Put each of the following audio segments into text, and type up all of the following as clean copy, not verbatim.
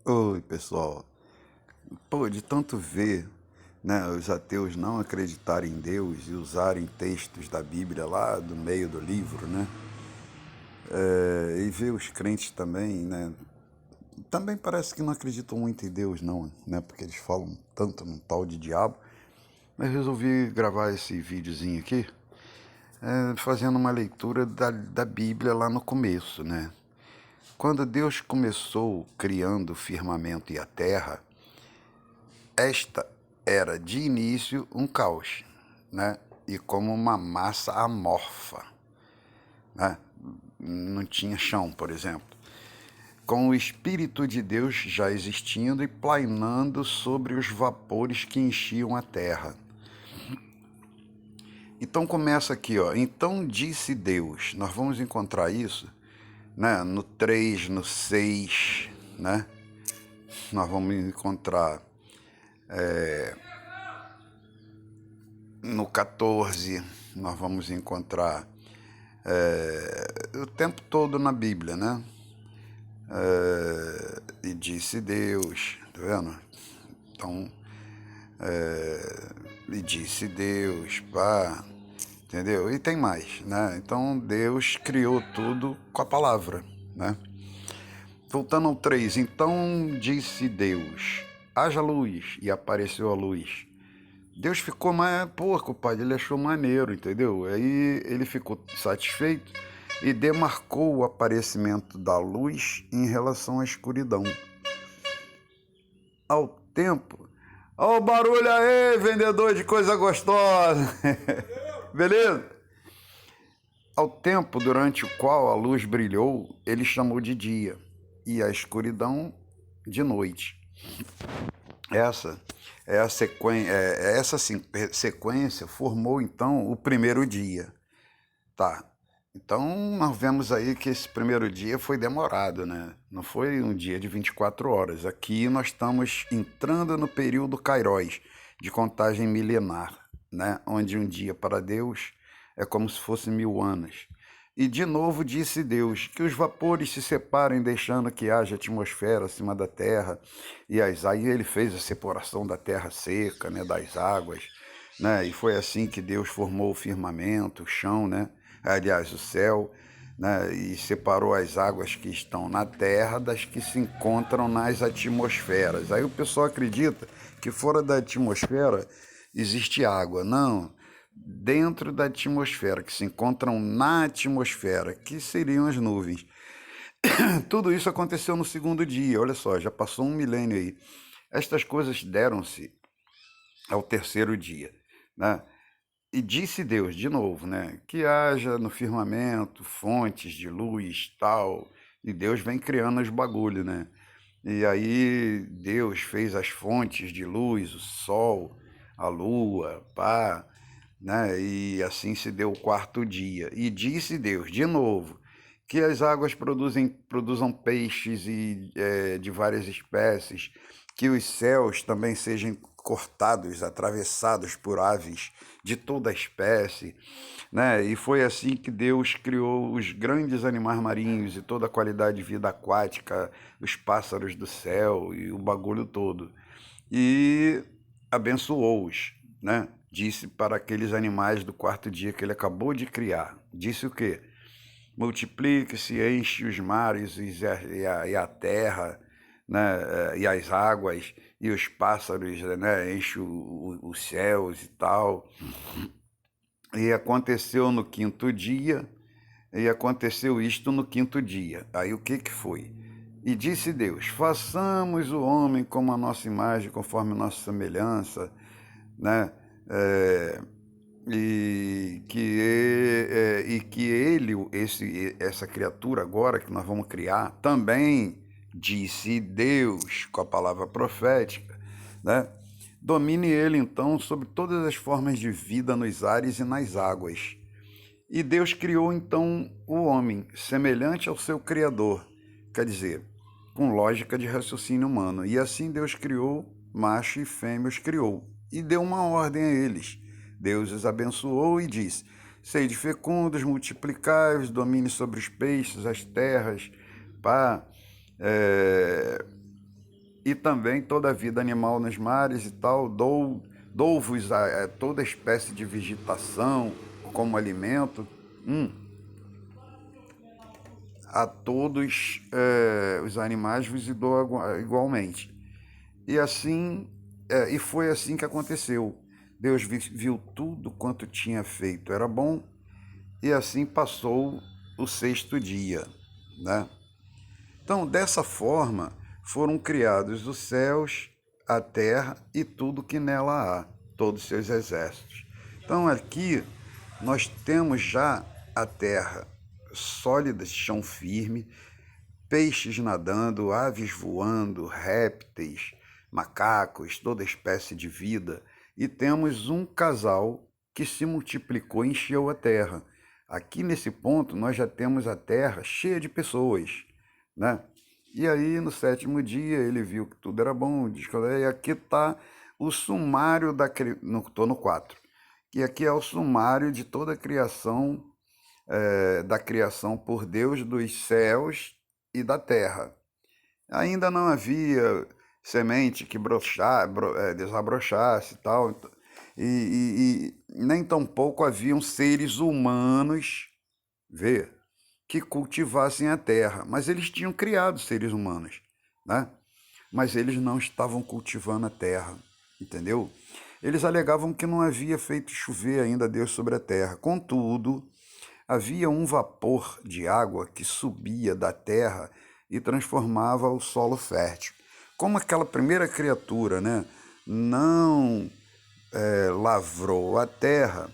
Oi, pessoal. Pô, de tanto ver, né, os ateus não acreditarem em Deus e usarem textos da Bíblia lá do meio do livro, né? E ver os crentes também, né? Também parece que não acreditam muito em Deus, não, né? Porque eles falam tanto no tal de diabo. Mas resolvi gravar esse videozinho aqui, fazendo uma leitura da Bíblia lá no começo, né? Quando Deus começou criando o firmamento e a terra, esta era de início um caos, né? E como uma massa amorfa, né? Não tinha chão, por exemplo. Com o Espírito de Deus já existindo e plainando sobre os vapores que enchiam a terra. Então começa aqui, ó. Então disse Deus. Nós vamos encontrar isso, né? No 3, no 6, né? Nós vamos encontrar no 14, nós vamos encontrar o tempo todo na Bíblia, né? E disse Deus, tá vendo? Então, e disse Deus, pá, entendeu? E tem mais, né? Então Deus criou tudo com a palavra, né? Voltando ao 3, então disse Deus, haja luz, e apareceu a luz. Deus ficou mais porco, pai, ele achou maneiro, entendeu? Aí ele ficou satisfeito e demarcou o aparecimento da luz em relação à escuridão. Ao tempo. Ó o barulho aí, vendedor de coisa gostosa. Beleza? Ao tempo durante o qual a luz brilhou, ele chamou de dia, e a escuridão de noite. Essa é a sequência, essa sequência formou então o primeiro dia. Tá. Então nós vemos aí que esse primeiro dia foi demorado, né? Não foi um dia de 24 horas. Aqui nós estamos entrando no período Kairos, de contagem milenar, né? Onde um dia para Deus é como se fosse 1000 anos. E de novo disse Deus que os vapores se separem, deixando que haja atmosfera acima da terra. E aí ele fez a separação da terra seca, né? Das águas, né? E foi assim que Deus formou o firmamento, o chão, né? Aliás, o céu, né? E separou as águas que estão na terra das que se encontram nas atmosferas. Aí o pessoal acredita que fora da atmosfera existe água. Não, dentro da atmosfera, que se encontram na atmosfera, que seriam as nuvens. Tudo isso aconteceu no segundo dia, olha só, já passou 1 milênio aí. Estas coisas deram-se ao terceiro dia, né? E disse Deus, de novo, né? Que haja no firmamento fontes de luz, tal. E Deus vem criando os bagulho, né? E aí Deus fez as fontes de luz, o sol, a lua, pá, né? E assim se deu o quarto dia. E disse Deus, de novo, que as águas produzam peixes de várias espécies, que os céus também sejam cortados, atravessados por aves de toda a espécie, né? E foi assim que Deus criou os grandes animais marinhos e toda a qualidade de vida aquática, os pássaros do céu e o bagulho todo. E abençoou-os, né? Disse para aqueles animais do quarto dia que ele acabou de criar. Disse o quê? Multiplique-se, enche os mares e a terra, né? E as águas e os pássaros, né? Enche os céus e tal. E aconteceu no quinto dia, e aconteceu isto no quinto dia. Aí o que foi? E disse Deus, façamos o homem como a nossa imagem, conforme a nossa semelhança, né? E que ele, essa criatura agora que nós vamos criar, também disse Deus com a palavra profética, né? Domine ele então sobre todas as formas de vida nos ares e nas águas. E Deus criou então o homem, semelhante ao seu Criador, quer dizer, com lógica de raciocínio humano. E assim Deus criou, macho e fêmea os criou, e deu uma ordem a eles. Deus os abençoou e disse, sede fecundos, multiplicai-vos, domine sobre os peixes, as terras, pá, e também toda a vida animal nos mares e tal, dou-vos toda espécie de vegetação como alimento, a todos os animais vos dou igualmente. E assim, e foi assim que aconteceu. Deus viu tudo quanto tinha feito, era bom, e assim passou o sexto dia, né? Então, dessa forma, foram criados os céus, a terra e tudo que nela há, todos os seus exércitos. Então, aqui nós temos já a terra sólida, chão firme, peixes nadando, aves voando, répteis, macacos, toda espécie de vida, e temos um casal que se multiplicou e encheu a terra. Aqui nesse ponto nós já temos a terra cheia de pessoas, né? E aí no sétimo dia ele viu que tudo era bom, e aqui está o sumário da criação, estou no 4, que aqui é o sumário de toda a criação, da criação por Deus dos céus e da terra. Ainda não havia semente que desabrochasse e tal, e nem tampouco haviam seres humanos, vê, que cultivassem a terra. Mas eles tinham criado seres humanos, né? Mas eles não estavam cultivando a terra, entendeu? Eles alegavam que não havia feito chover ainda Deus sobre a terra. Contudo, havia um vapor de água que subia da terra e transformava o solo fértil. Como aquela primeira criatura, né, não lavrou a terra,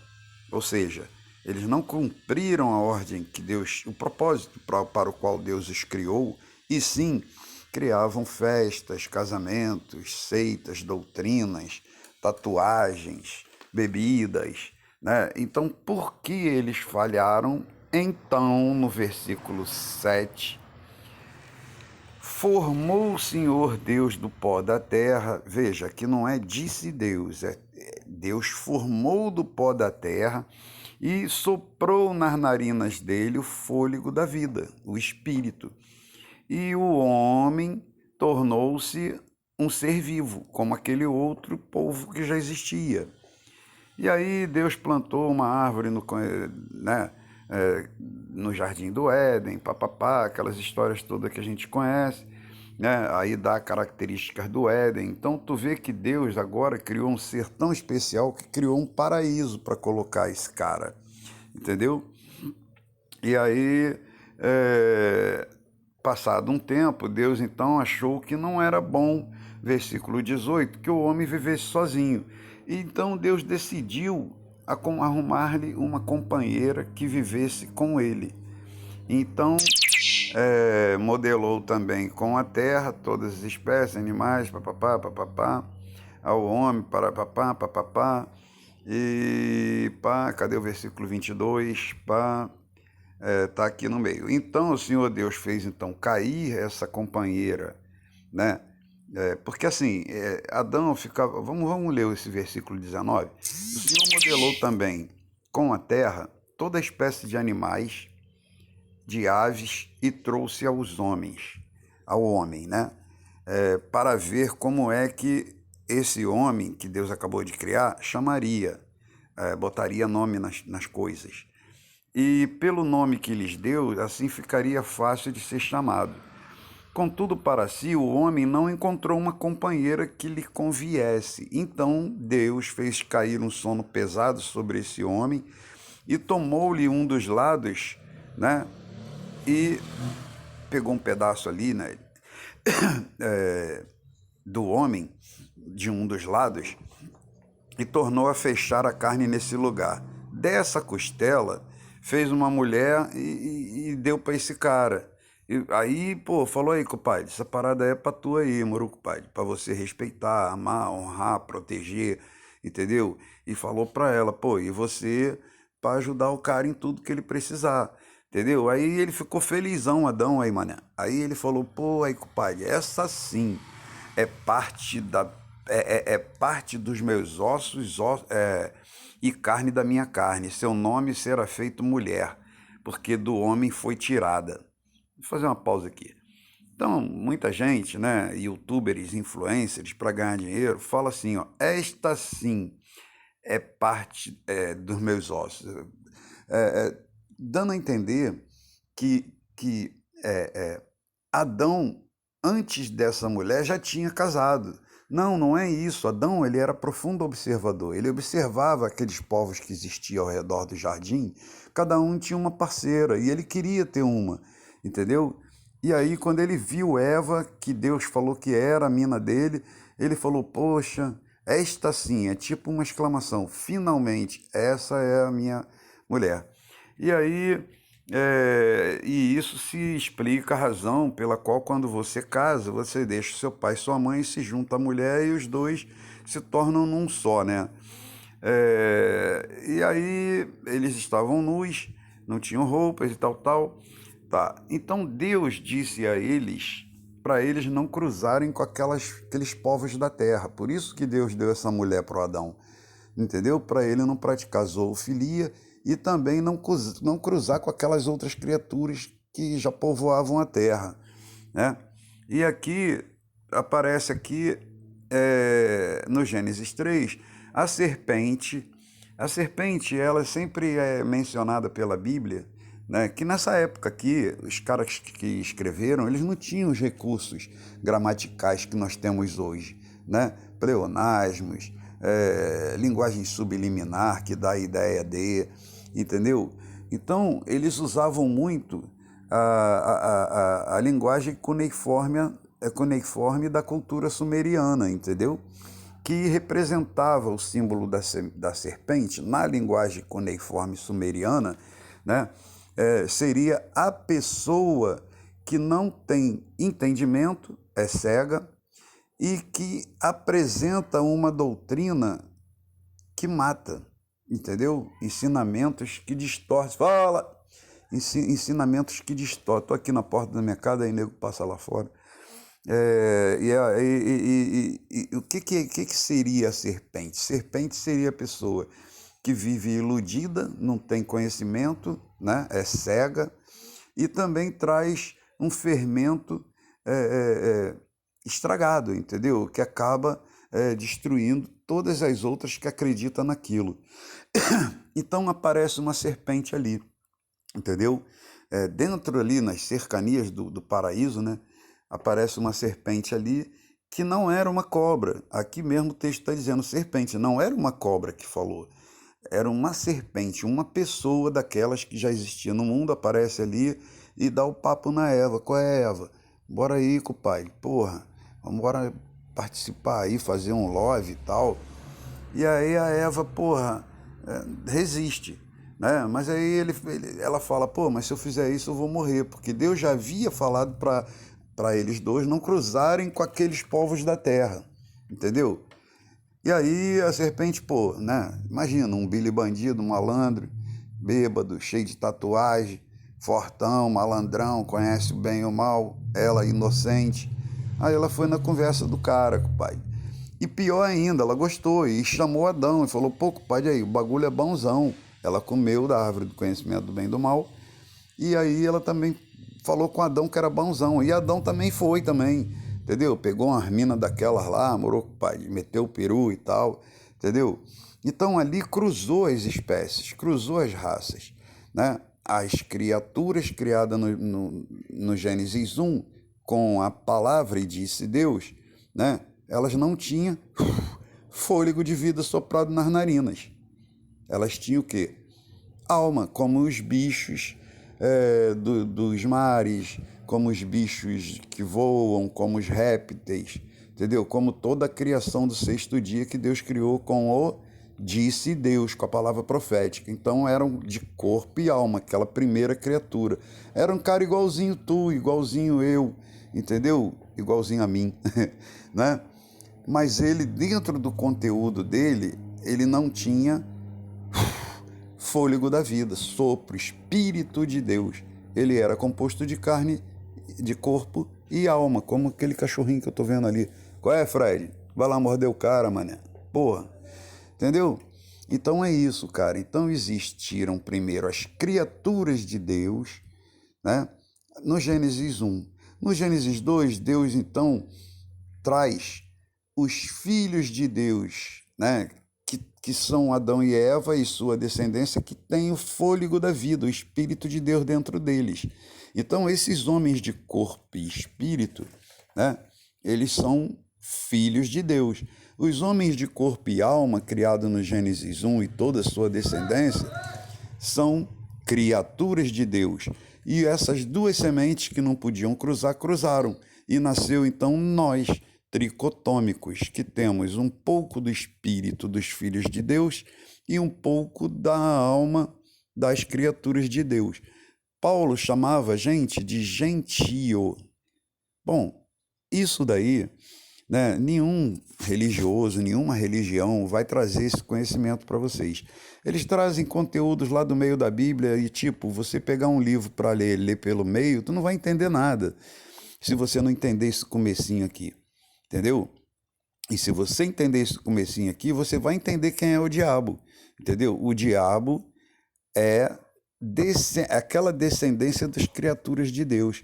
ou seja, eles não cumpriram a ordem que Deus, o propósito para o qual Deus os criou, e sim criavam festas, casamentos, seitas, doutrinas, tatuagens, bebidas, né? Então, por que eles falharam? Então, no versículo 7, formou o Senhor Deus do pó da terra. Veja, que não é disse Deus, Deus formou do pó da terra e soprou nas narinas dele o fôlego da vida, o espírito. E o homem tornou-se um ser vivo, como aquele outro povo que já existia. E aí Deus plantou uma árvore no jardim do Éden, papapá, aquelas histórias todas que a gente conhece, né? Aí dá características do Éden. Então tu vê que Deus agora criou um ser tão especial que criou um paraíso para colocar esse cara, entendeu? E aí, passado um tempo, Deus então achou que não era bom, versículo 18, que o homem vivesse sozinho. E então Deus decidiu arrumar-lhe uma companheira que vivesse com ele. Então, modelou também com a terra todas as espécies, animais, papapá, papapá, ao homem, papapá, papapá, e pá, cadê o versículo 22? Pá, tá aqui no meio. Então o Senhor Deus fez então cair essa companheira, né? Porque assim, Adão ficava. Vamos ler esse versículo 19. O Senhor modelou também com a terra toda espécie de animais, de aves, e trouxe ao homem, né? Para ver como é que esse homem que Deus acabou de criar chamaria, botaria nome nas coisas. E pelo nome que lhes deu, assim ficaria fácil de ser chamado. Contudo, para si, o homem não encontrou uma companheira que lhe conviesse. Então Deus fez cair um sono pesado sobre esse homem e tomou-lhe um dos lados, né? E pegou um pedaço ali, né? Do homem, de um dos lados, e tornou a fechar a carne nesse lugar. Dessa costela fez uma mulher e deu para esse cara. E aí, pô, falou aí, compadre, essa parada é pra tu aí, moro, compadre, pra você respeitar, amar, honrar, proteger, entendeu? E falou pra ela, pô, e você pra ajudar o cara em tudo que ele precisar, entendeu? Aí ele ficou felizão, Adão, aí, mané. Aí ele falou, pô, aí, compadre, essa sim é parte é parte dos meus ossos, e carne da minha carne. Seu nome será feito mulher, porque do homem foi tirada. Vou fazer uma pausa aqui. Então, muita gente, né, youtubers, influencers, para ganhar dinheiro, fala assim, ó, esta sim é parte dos meus ossos. Dando a entender que Adão, antes dessa mulher, já tinha casado. Não, não é isso. Adão, ele era profundo observador. Ele observava aqueles povos que existiam ao redor do jardim. Cada um tinha uma parceira e ele queria ter uma, entendeu? E aí, quando ele viu Eva, que Deus falou que era a mina dele, ele falou, poxa, esta sim, é tipo uma exclamação, finalmente, essa é a minha mulher. E aí, e isso se explica a razão pela qual, quando você casa, você deixa seu pai e sua mãe, se junta à mulher e os dois se tornam num só, né? E aí eles estavam nus, não tinham roupas e tal, tal. Tá. Então Deus disse a eles para eles não cruzarem com aqueles povos da terra. Por isso que Deus deu essa mulher para o Adão, entendeu? Para ele não praticar zoofilia e também não cruzar com aquelas outras criaturas que já povoavam a terra, né? E aqui aparece aqui no Gênesis 3 a serpente. A serpente, ela sempre é mencionada pela Bíblia, né, que nessa época aqui, os caras que escreveram, eles não tinham os recursos gramaticais que nós temos hoje, né? Pleonasmos, linguagem subliminar, que dá a ideia de, entendeu? Então, eles usavam muito a linguagem cuneiforme da cultura sumeriana, entendeu? Que representava o símbolo da serpente na linguagem cuneiforme sumeriana, né? Seria a pessoa que não tem entendimento, é cega, e que apresenta uma doutrina que mata, entendeu? Ensinamentos que distorcem. Fala! Ensinamentos que distorcem. Estou aqui na porta da minha casa, aí nego passa lá fora. O que seria a serpente? Serpente seria a pessoa que vive iludida, não tem conhecimento, né? É cega, e também traz um fermento estragado, entendeu? Que acaba destruindo todas as outras que acreditam naquilo. Então aparece uma serpente ali, entendeu? Dentro ali, nas cercanias do paraíso, né? Aparece uma serpente ali que não era uma cobra. Aqui mesmo o texto está dizendo serpente, não era uma cobra que falou. Era uma serpente, uma pessoa daquelas que já existia no mundo, aparece ali e dá o papo na Eva. Qual é, Eva? Bora aí com o pai. Porra, vamos embora participar aí, fazer um love e tal. E aí a Eva, porra, resiste, né? Mas aí ela fala, pô, mas se eu fizer isso eu vou morrer, porque Deus já havia falado para eles dois não cruzarem com aqueles povos da terra, entendeu? E aí a serpente, pô, né? Imagina, um Billy bandido, um malandro, bêbado, cheio de tatuagem, fortão, malandrão, conhece o bem e o mal, ela inocente. Aí ela foi na conversa do cara com o pai. E pior ainda, ela gostou e chamou Adão e falou, pô, pai, aí, o bagulho é bonzão. Ela comeu da árvore do conhecimento do bem e do mal. E aí ela também falou com Adão que era bonzão. E Adão também foi também, entendeu? Pegou umas minas daquelas lá, morou com o pai, meteu o peru e tal, entendeu? Então ali cruzou as espécies, cruzou as raças, né? As criaturas criadas no Gênesis 1 com a palavra e disse Deus, né? Elas não tinham fôlego de vida soprado nas narinas. Elas tinham o quê? Alma, como os bichos dos mares, como os bichos que voam, como os répteis, entendeu? Como toda a criação do sexto dia que Deus criou com o disse Deus, com a palavra profética. Então eram de corpo e alma, aquela primeira criatura. Era um cara igualzinho tu, igualzinho eu, entendeu? Igualzinho a mim, né? Mas ele, dentro do conteúdo dele, ele não tinha fôlego da vida, sopro, espírito de Deus. Ele era composto de carne, de corpo e alma, como aquele cachorrinho que eu tô vendo ali. Qual é, Fred? Vai lá morder o cara, mané. Porra. Entendeu? Então é isso, cara. Então existiram primeiro as criaturas de Deus, né? No Gênesis 1. No Gênesis 2, Deus então traz os filhos de Deus, né? Que são Adão e Eva e sua descendência, que tem o fôlego da vida, o Espírito de Deus dentro deles. Então, esses homens de corpo e espírito, né? Eles são filhos de Deus. Os homens de corpo e alma, criados no Gênesis 1 e toda a sua descendência, são criaturas de Deus. E essas duas sementes que não podiam cruzar, cruzaram. E nasceu então nós, tricotômicos, que temos um pouco do espírito dos filhos de Deus e um pouco da alma das criaturas de Deus. Paulo chamava a gente de gentio. Bom, isso daí, né, nenhum religioso, nenhuma religião vai trazer esse conhecimento para vocês. Eles trazem conteúdos lá do meio da Bíblia e, tipo, você pegar um livro para ler pelo meio, tu não vai entender nada se você não entender esse comecinho aqui. Entendeu? E se você entender esse comecinho aqui, você vai entender quem é o diabo. Entendeu? O diabo é aquela descendência das criaturas de Deus.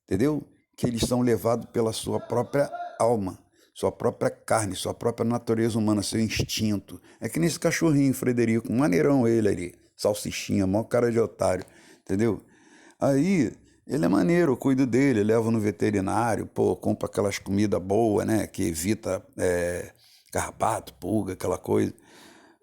Entendeu? Que eles são levados pela sua própria alma, sua própria carne, sua própria natureza humana, seu instinto. É que nem esse cachorrinho, Frederico, maneirão ele ali, salsichinha, maior cara de otário. Entendeu? Aí... ele é maneiro, eu cuido dele, levo no veterinário, pô, compro aquelas comidas boas, né, que evita carrapato, pulga, aquela coisa.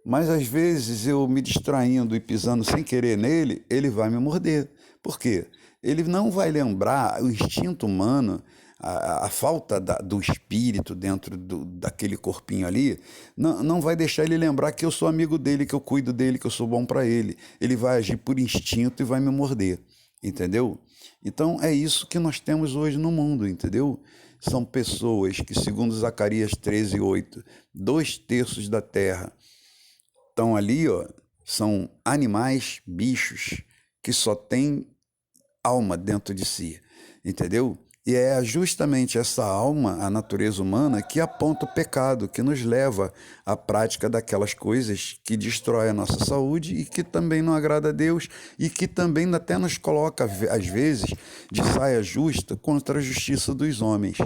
Mas às vezes eu me distraindo e pisando sem querer nele, ele vai me morder. Por quê? Ele não vai lembrar o instinto humano, a falta do espírito dentro daquele corpinho ali, não vai deixar ele lembrar que eu sou amigo dele, que eu cuido dele, que eu sou bom para ele. Ele vai agir por instinto e vai me morder, entendeu? Então é isso que nós temos hoje no mundo, entendeu? São pessoas que, segundo Zacarias 13:8, 2/3 da terra estão ali, ó, são animais, bichos, que só têm alma dentro de si, entendeu? E é justamente essa alma, a natureza humana, que aponta o pecado, que nos leva à prática daquelas coisas que destroem a nossa saúde e que também não agrada a Deus e que também até nos coloca, às vezes, de saia justa contra a justiça dos homens.